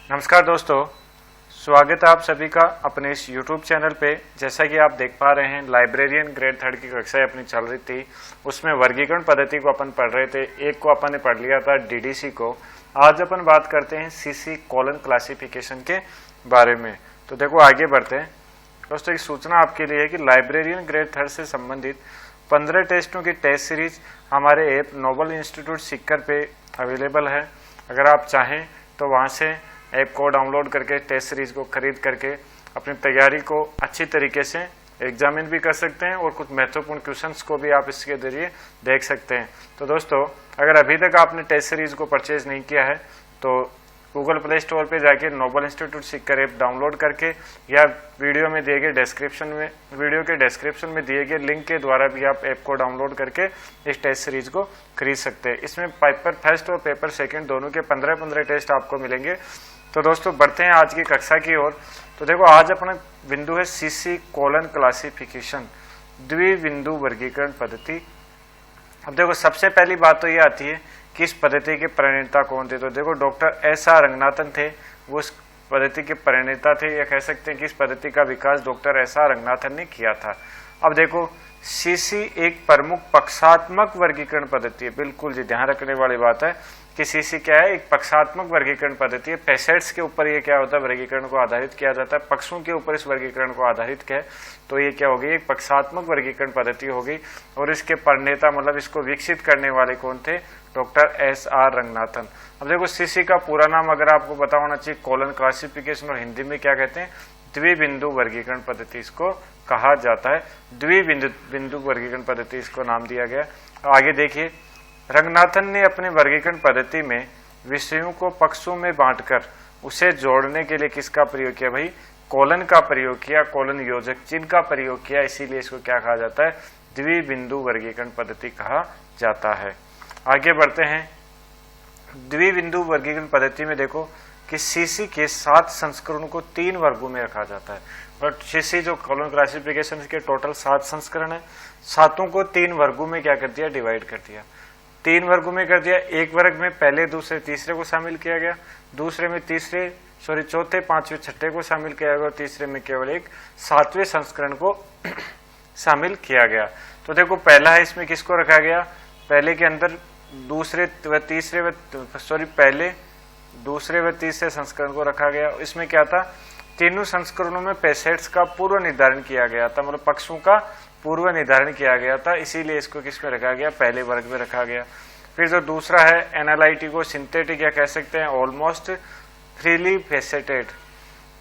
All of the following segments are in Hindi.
नमस्कार दोस्तों, स्वागत है आप सभी का अपने इस YouTube चैनल पे। जैसा कि आप देख पा रहे हैं, लाइब्रेरियन ग्रेड 3 की कक्षाएं अपनी चल रही थी, उसमें वर्गीकरण पद्धति को अपन पढ़ रहे थे। एक को अपन ने पढ़ लिया था, DDC को। आज अपन बात करते हैं CC कॉलन क्लासिफिकेशन के बारे में। तो देखो आगे बढ़ते हैं दोस्तों। एक सूचना आपके लिए है कि लाइब्रेरियन ग्रेड 3 से संबंधित 15 टेस्टों की टेस्ट सीरीज हमारे ऐप नोबल इंस्टीट्यूट सीकर पे अवेलेबल है। अगर आप चाहें तो वहाँ से ऐप को डाउनलोड करके टेस्ट सीरीज को खरीद करके अपनी तैयारी को अच्छी तरीके से एग्जामिन भी कर सकते हैं और कुछ महत्वपूर्ण क्वेश्चंस को भी आप इसके जरिए देख सकते हैं। तो दोस्तों, अगर अभी तक आपने टेस्ट सीरीज को परचेज नहीं किया है तो गूगल प्ले स्टोर पे जाके Noble institute Sikar app download करके या वीडियो में दिए गए वीडियो के डिस्क्रिप्शन में दिए गए लिंक के द्वारा भी आप ऐप को डाउनलोड करके इस टेस्ट सीरीज को खरीद सकते हैं। इसमें पेपर फर्स्ट और पेपर सेकंड दोनों के 15-15 टेस्ट आपको मिलेंगे। तो दोस्तों बढ़ते हैं आज की कक्षा की ओर। तो देखो आज अपना बिंदु है CC कॉलन क्लासिफिकेशन, द्विबिंदु वर्गीकरण पद्धति। अब देखो सबसे पहली बात तो ये आती है कि इस पद्धति के प्रणेता कौन थे। तो देखो डॉक्टर SR रंगनाथन थे, वो इस पद्धति के प्रणेता थे, या कह सकते हैं कि इस पद्धति का विकास डॉक्टर SR रंगनाथन ने किया था। अब देखो CC एक प्रमुख पक्षात्मक वर्गीकरण पद्धति है। बिल्कुल जी, ध्यान रखने वाली बात है कि CC क्या है, एक पक्षात्मक वर्गीकरण पद्धति है। पेसेट्स के ऊपर ये क्या होता है, वर्गीकरण को आधारित किया जाता है। पक्षों के ऊपर इस वर्गीकरण को आधारित किया है, तो ये क्या होगी, एक पक्षात्मक वर्गीकरण पद्धति होगी। और इसके प्रणेता मतलब इसको विकसित करने वाले कौन थे, डॉक्टर SR रंगनाथन। अब देखो CC का पूरा नाम अगर आपको पता होना चाहिए, कॉलन क्लासिफिकेशन, और हिंदी में क्या कहते हैं, द्विबिंदु वर्गीकरण पद्धति इसको कहा जाता है। द्विबिंदु वर्गीकरण पद्धति इसको नाम दिया गया। आगे देखिए, रंगनाथन ने अपने वर्गीकरण पद्धति में विषयों को पक्षों में बांटकर उसे जोड़ने के लिए किसका प्रयोग किया भाई, कोलन का प्रयोग किया, कोलन योजक चिन्ह का प्रयोग किया। इसीलिए इसको क्या कहा जाता है, द्विबिंदु वर्गीकरण पद्धति कहा जाता है। आगे बढ़ते हैं। द्विबिंदु वर्गीकरण पद्धति में देखो कि CC के 7 संस्करणों को 3 वर्गों में रखा जाता है। और CC जो कॉलन क्लासिफिकेशन के टोटल 7 संस्करण है, 7 को 3 वर्गों में क्या कर दिया, डिवाइड कर दिया। 3 वर्गों में कर दिया। एक वर्ग में पहले, दूसरे, तीसरे को शामिल किया गया, दूसरे में चौथे, पांचवें, छठे को शामिल किया गया, और तीसरे में केवल एक 7वें संस्करण को शामिल किया गया। तो देखो पहला है, इसमें किसको रखा गया, पहले के अंदर पहले, दूसरे व तीसरे संस्करण को रखा गया। इसमें क्या था, तीनों संस्करणों में पेसेट्स का पूर्व निर्धारण किया गया था, मतलब पक्षों का पूर्व निर्धारण किया गया था। इसीलिए इसको किसमें रखा गया, पहले वर्ग में रखा गया। फिर जो दूसरा है एनालिटिको सिंथेटिक, या कह सकते हैं ऑलमोस्ट फ्रीली फेसेटेड,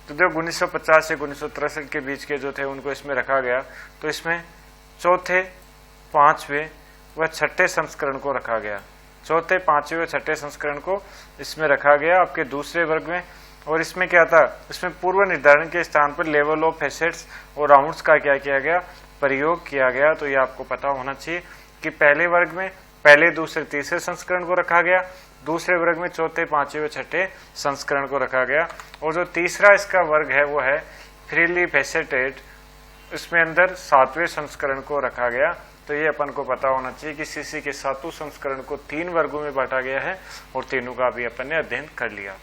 तो जो 1950 से 1963 के बीच के जो थे उनको इसमें रखा गया। तो इसमें चौथे, पांचवें व छठे संस्करण को रखा गया। चौथे, पांचवें व छठे संस्करण को इसमें रखा गया आपके दूसरे वर्ग में। और इसमें क्या था, इसमें पूर्व निर्धारण के स्थान पर लेवल ऑफ फेसेट्स और राउंड्स का क्या किया गया, प्रयोग किया गया। तो ये आपको पता होना चाहिए कि पहले वर्ग में पहले, दूसरे, तीसरे संस्करण को रखा गया, दूसरे वर्ग में चौथे, पांचवें, छठे संस्करण को रखा गया। और जो तीसरा इसका वर्ग है वो है फ्रीली फेसेटेड, इसमें अंदर 7वें संस्करण को रखा गया। तो ये अपन को पता होना चाहिए कि CC के 7 संस्करण को 3 वर्गों में बांटा गया है, और तीनों का भी अपन ने अध्ययन कर लिया।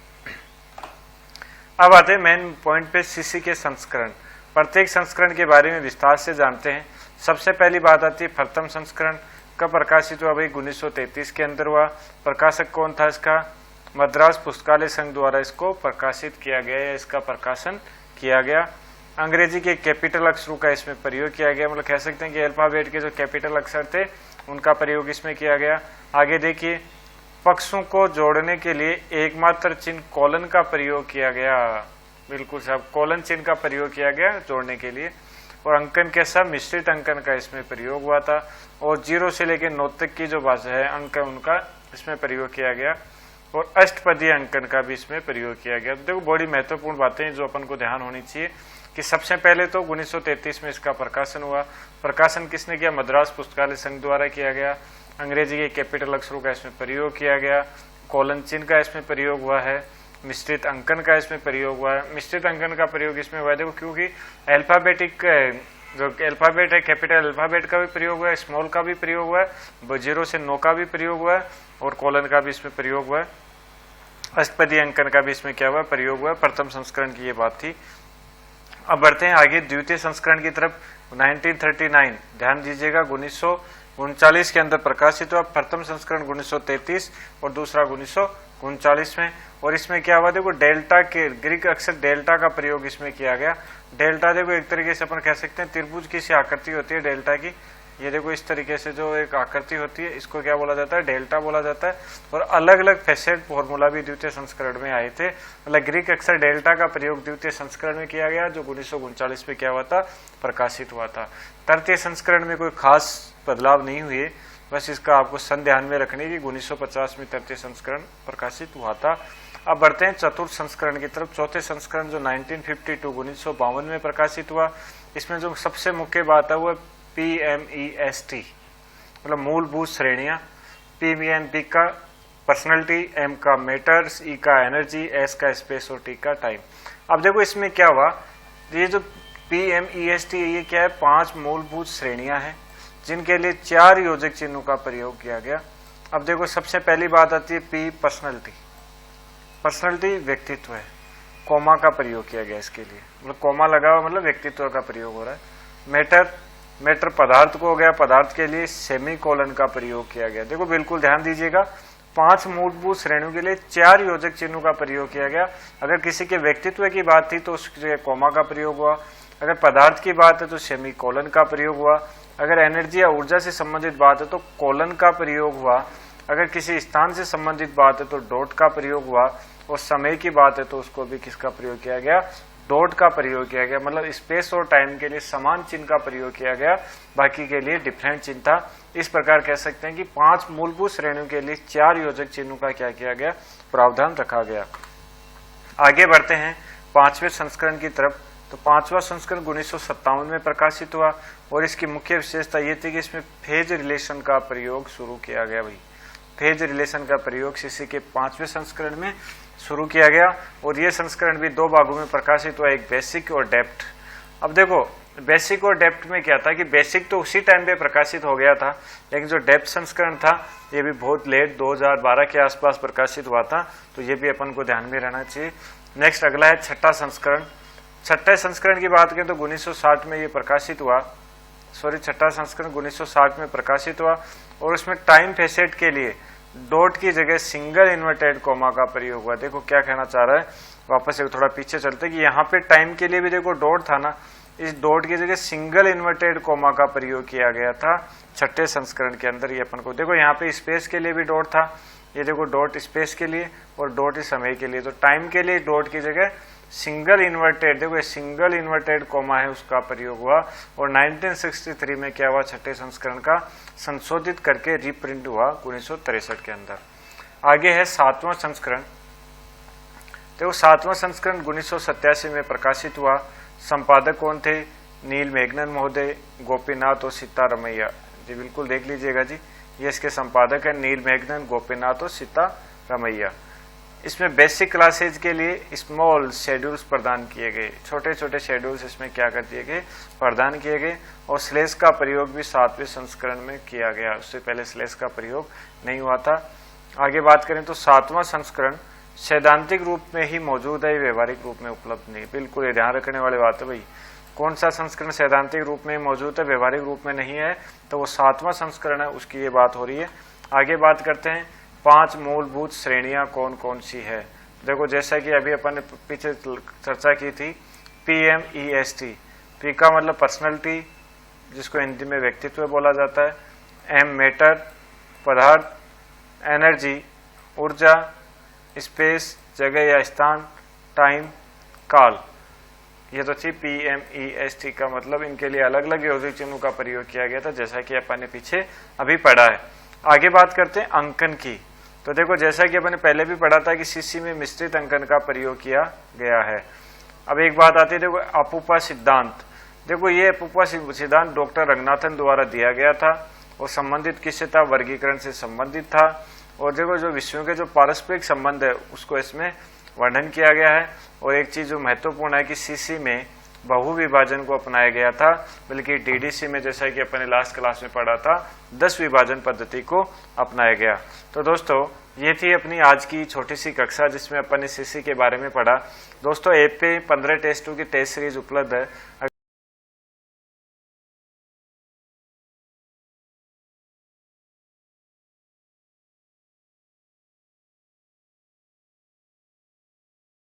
अब आते हैं मेन पॉइंट पे, CC के संस्करण। प्रत्येक संस्करण के बारे में विस्तार से जानते हैं। सबसे पहली बात आती है प्रथम संस्करण। कब प्रकाशित हुआ भाई, 1933 के अंदर हुआ। प्रकाशक कौन था इसका, मद्रास पुस्तकालय संघ द्वारा इसको प्रकाशित किया गया, या इसका प्रकाशन किया गया। अंग्रेजी के कैपिटल अक्षरों का इसमें प्रयोग किया गया, मतलब कह सकते हैं कि अल्फाबेट के जो कैपिटल अक्षर थे उनका प्रयोग इसमें किया गया। आगे देखिए, पक्षों को जोड़ने के लिए एकमात्र चिन्ह कोलन का प्रयोग किया गया। बिल्कुल साहब, कोलन चिन्ह का प्रयोग किया गया जोड़ने के लिए। और अंकन कैसा, मिश्रित अंकन का इसमें प्रयोग हुआ था। और 0 से लेकर 9 तक की जो भाषा है अंक, उनका इसमें प्रयोग किया गया। और अष्टपदीय अंकन का भी इसमें प्रयोग किया गया। तो देखो बड़ी महत्वपूर्ण बातें जो अपन को ध्यान होनी चाहिए कि सबसे पहले तो 1933 में इसका प्रकाशन हुआ। प्रकाशन किसने किया, मद्रास पुस्तकालय संघ द्वारा किया गया। अंग्रेजी के कैपिटल अक्षरों का इसमें प्रयोग किया गया, कोलन चिन्ह का इसमें प्रयोग हुआ है, मिश्रित अंकन का इसमें प्रयोग हुआ है। मिश्रित अंकन का प्रयोग इसमें हुआ है देखो, क्योंकि अल्फाबेटिक जो अल्फाबेट है, कैपिटल अल्फाबेट का भी प्रयोग हुआ है, स्मॉल का भी प्रयोग हुआ है, 0 से 9 का भी प्रयोग हुआ है, और कोलन का भी इसमें प्रयोग हुआ है। अष्टपदी अंकन का भी इसमें क्या हुआ, प्रयोग हुआ। प्रथम संस्करण की ये बात थी। अब बढ़ते हैं आगे द्वितीय संस्करण की तरफ। 1939 ध्यान दीजिएगा 1939 के अंदर प्रकाशित हुआ। प्रथम संस्करण 1933 और दूसरा 1939 में। और इसमें क्या हुआ, देखो डेल्टा के ग्रीक अक्षर डेल्टा का प्रयोग इसमें किया गया। डेल्टा देखो एक तरीके से अपन कह सकते हैं त्रिभुज की सी आकृति होती है डेल्टा की। ये देखो इस तरीके से जो एक आकृति होती है इसको क्या बोला जाता है, डेल्टा बोला जाता है। और अलग अलग फैसेट फॉर्मूला भी द्वितीय संस्करण में आए थे। मतलब ग्रीक अक्षर डेल्टा का प्रयोग द्वितीय संस्करण में किया गया जो 1939 में क्या हुआ था, प्रकाशित हुआ था। तृतीय संस्करण में कोई खास बदलाव नहीं हुए, बस इसका आपको सन ध्यान में रखने की 1950 में तृतीय संस्करण प्रकाशित हुआ था। अब बढ़ते हैं चतुर्थ संस्करण की तरफ। चौथे संस्करण जो 1952 में प्रकाशित हुआ, इसमें जो सबसे मुख्य बात है वो PMEST मतलब मूलभूत श्रेणियां। P का पर्सनैलिटी, M का मैटर्स, E का एनर्जी, S का स्पेस और T का टाइम। अब देखो इसमें क्या हुआ, ये जो PMEST ये क्या है, 5 मूलभूत श्रेणियां हैं जिनके लिए 4 योजक चिन्हों का प्रयोग किया गया। अब देखो सबसे पहली बात आती है P पर्सनैलिटी। पर्सनैलिटी व्यक्तित्व है, कोमा का प्रयोग किया गया इसके लिए, मतलब कोमा लगा हुआ मतलब व्यक्तित्व का प्रयोग हो रहा है। मैटर पदार्थ को हो गया, पदार्थ के लिए सेमीकोलन का प्रयोग किया गया। देखो बिल्कुल ध्यान दीजिएगा, 5 मूलभूत श्रेणियों के लिए 4 योजक चिन्हों का प्रयोग किया गया। अगर किसी के व्यक्तित्व की बात थी तो उसके कोमा का प्रयोग हुआ, अगर पदार्थ की बात है तो सेमीकोलन का प्रयोग हुआ, अगर एनर्जी या ऊर्जा से संबंधित बात है तो कोलन का प्रयोग हुआ, अगर किसी स्थान से संबंधित बात है तो डॉट का प्रयोग हुआ, और समय की बात है तो उसको भी किसका प्रयोग किया गया, डॉट का प्रयोग किया गया। मतलब स्पेस और टाइम के लिए समान चिन्ह का प्रयोग किया गया, बाकी के लिए डिफरेंट चिन्ह था। इस प्रकार कह सकते हैं कि 5 मूलभूत श्रेणियों के लिए 4 योजक चिन्हों का क्या किया गया, प्रावधान रखा गया। आगे बढ़ते हैं 5वें संस्करण की तरफ। तो 5वां संस्करण 1957 में प्रकाशित हुआ और इसकी मुख्य विशेषता ये थी कि इसमें फेज रिलेशन का प्रयोग शुरू किया गया। भाई फेज रिलेशन का प्रयोग सीसी के 5वें संस्करण में शुरू किया गया और ये संस्करण भी 2 भागों में प्रकाशित हुआ, एक बेसिक और डेप्थ। अब देखो बेसिक और डेप्थ में क्या था कि बेसिक तो उसी टाइम पे प्रकाशित हो गया था, लेकिन जो डेप्थ संस्करण था ये भी बहुत लेट 2012 के आसपास प्रकाशित हुआ था, तो ये भी अपन को ध्यान में रहना चाहिए। नेक्स्ट अगला है छठा संस्करण। छठे संस्करण की बात करें तो 1960 में ये प्रकाशित हुआ, छठा संस्करण 1960 में प्रकाशित हुआ और उसमें टाइम फैसेट के लिए डॉट की जगह सिंगल इन्वर्टेड कोमा का प्रयोग हुआ। देखो क्या कहना चाह रहा है, वापस एक थोड़ा पीछे चलते कि यहाँ पे टाइम के लिए भी देखो डॉट था ना, इस डॉट की जगह सिंगल इन्वर्टेड कोमा का प्रयोग किया गया था छठे संस्करण के अंदर। ये अपन को देखो यहाँ पे स्पेस के लिए भी डॉट था, ये देखो डॉट स्पेस के लिए और डॉट इस समय के लिए, तो टाइम के लिए डॉट की जगह सिंगल इन्वर्टेड, देखो ये सिंगल इन्वर्टेड कोमा है उसका प्रयोग हुआ। और 1963 में क्या हुआ, छठे संस्करण का संशोधित करके रीप्रिंट हुआ 1963 के अंदर। आगे है 7वां संस्करण। देखो 7वां संस्करण 1987 में प्रकाशित हुआ। संपादक कौन थे, नील मेघनन महोदय, गोपीनाथ और सीता रमैया जी, बिल्कुल देख लीजिएगा जी, ये इसके संपादक है नील मेघनन, गोपीनाथ और सीता रमैया। इसमें बेसिक क्लासेज के लिए स्मॉल शेड्यूल्स प्रदान किए गए, छोटे छोटे शेड्यूल्स इसमें क्या कर दिए गए, प्रदान किए गए। और स्लेश का प्रयोग भी 7वें संस्करण में किया गया, उससे पहले स्लेश का प्रयोग नहीं हुआ था। आगे बात करें तो 7वां संस्करण सैद्धांतिक रूप में ही मौजूद है, व्यवहारिक रूप में उपलब्ध नहीं। बिल्कुल ये ध्यान रखने वाली बात है भाई, कौन सा संस्करण सैद्धांतिक रूप में मौजूद है, व्यवहारिक रूप में नहीं है, तो वो 7वां संस्करण है, उसकी ये बात हो रही है। आगे बात करते हैं 5 मूलभूत श्रेणियां कौन कौन सी है। देखो जैसा कि अभी अपन ने पीछे चर्चा की थी, PMEST, P का मतलब पर्सनैलिटी जिसको हिंदी में व्यक्तित्व बोला जाता है, M मैटर पदार्थ, एनर्जी ऊर्जा, स्पेस जगह या स्थान, टाइम काल, ये तो थी PMEST का मतलब। इनके लिए अलग अलग योजक चिन्हों का प्रयोग किया गया था, जैसा कि अपन ने पीछे अभी पढ़ा है। आगे बात करते हैं अंकन की। तो देखो जैसा कि अपन ने पहले भी पढ़ा था कि सीसी में मिश्रित अंकन का प्रयोग किया गया है। अब एक बात आती है, देखो अपूपा सिद्धांत। देखो ये अपूपा सिद्धांत डॉक्टर रंगनाथन द्वारा दिया गया था और संबंधित किससे था, वर्गीकरण से संबंधित था। और देखो जो विषयों के जो पारस्परिक संबंध है उसको इसमें वर्णन किया गया है। और एक चीज जो महत्वपूर्ण है कि सीसी में बहु विभाजन को अपनाया गया था, बल्कि DDC में जैसा कि अपने लास्ट क्लास में पढ़ा था 10 विभाजन पद्धति को अपनाया गया। तो दोस्तों ये थी अपनी आज की छोटी सी कक्षा जिसमें अपन ने सीसी के बारे में पढ़ा। दोस्तों ऐप पे 15 टेस्टों की टेस्ट सीरीज उपलब्ध है।